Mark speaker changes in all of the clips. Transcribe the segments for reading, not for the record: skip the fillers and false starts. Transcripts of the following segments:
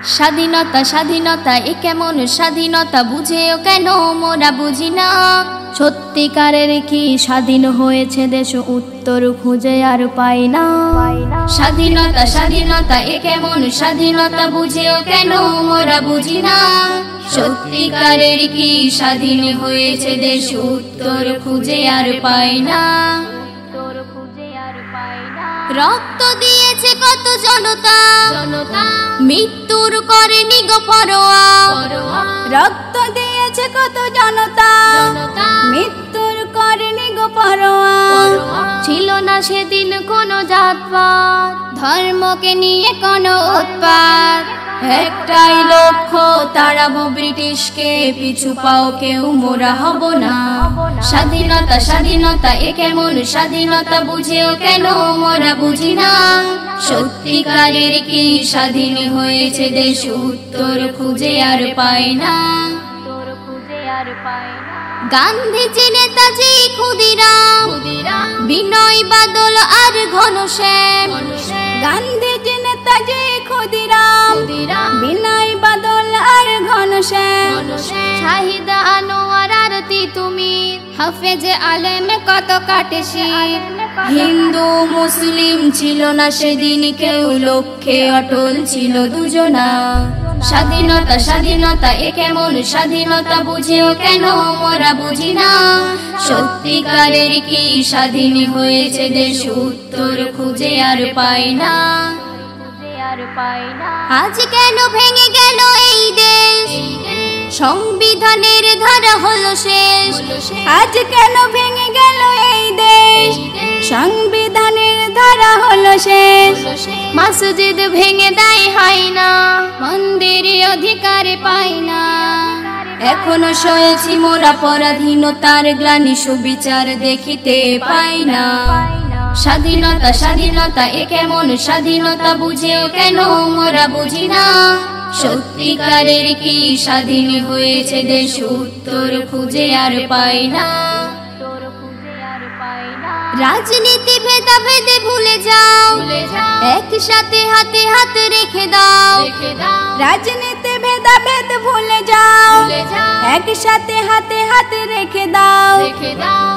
Speaker 1: স্বাধীনতা স্বাধীনতা এ কেমন স্বাধীনতা বুঝেও কেন মোরা বুঝি না। সত্যিকারের কি স্বাধীন হয়েছে দেশ, উত্তর খুঁজে আর পাই না। স্বাধীনতা স্বাধীনতা এ কেমন স্বাধীনতা বুঝেও কেন মোরা বুঝি না। সত্যিকারের কি স্বাধীন হয়েছে দেশ, উত্তর খুঁজে আর পাই না। রক্ত দিয়েছে কত জনতা, মৃত্যুর করেনি গো পরোয়া।
Speaker 2: রক্ত দিয়েছে কত জনতা, মৃত্যুর করেনি গো পরোয়া।
Speaker 1: ছিল না সেদিন কোনো জাতপাত, ধর্মকে নিয়ে কোনো উৎপাত। একটাই লক্ষ্য, তাড়াবো ব্রিটিশকে, পিছু পাও কেউ মোরা হব না। স্বাধীনতা স্বাধীনতা এ কেমন স্বাধীনতা বুঝেও কেন মোরা বুঝি না। সত্যিকারের কি স্বাধীন হয়েছে দেশ, উত্তর খুঁজে আর পাই না। গান্ধীজি নেতাজি ক্ষুদিরাম, বিনয় বাদল আর ঘনশ্যাম।
Speaker 2: গান্ধীজি নেতাজি ক্ষুদিরাম, বিনয় বাদল আর ঘনশ্যাম।
Speaker 1: শাহিদা আনোয়ার আর তিতুমির, হাফেজ আলেম কত কাটে শির। হিন্দু মুসলিম ছিল না সেদিন কেউ, লক্ষ্যে অটল ছিল দুজনা। স্বাধীনতা স্বাধীনতা এ কেমন স্বাধীনতা বুঝেও কেন মোরা বুঝি না। সত্যিকারের কি স্বাধীন হয়েছে দেশ, উত্তর খুঁজে আর পাই না। আজ কেন ভেঙে গেল এই দেশ, সংবিধানের ধারা হলো শেষ।
Speaker 2: আজ কেন ভেঙে গেল এই দেশ, সংবিধানের ধারা হলো শেষ।
Speaker 1: মসজিদ ভেঙে দেয় হয় না, মন্দিরে অধিকার পাই না। এখনো সয়েছি মোরা পরাধীনতার গ্লানি, সুবিচার দেখিতে পাই না। স্বাধীনতা স্বাধীনতা এ কেমন স্বাধীনতা বুঝেও কেন মোরা বুঝি না। সত্যিকারের কি স্বাধীন হয়েছে দেশ, উত্তর খুঁজে আর পাই না। রাজনীতি ভেদাভেদে ভুলে যাও, একসাথে হাতে হাত রেখে দাও।
Speaker 2: রাজনীতি ভেদাভেদ ভুলে যাও, একসাথে হাতে হাত রেখে দাও।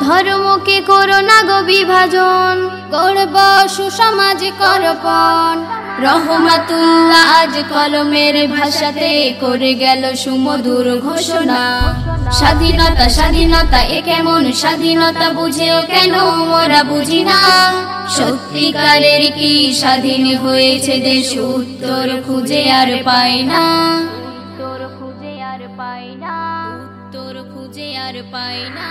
Speaker 1: ধর্মকে করো না গো বিভাজন, গড়ব সুসমাজ করপণ। রহমাতুল্লাহ আজ কলমের ভাষাতে করে গেল সুমধুর ঘোষণা। স্বাধীনতা স্বাধীনতা এ কেমন স্বাধীনতা বুঝেও কেন মোরা বুঝি না। সত্যিকারের কি স্বাধীন হয়েছে দেশ, উত্তর খুঁজে আর পাই না। উত্তর খুঁজে আর পাই না।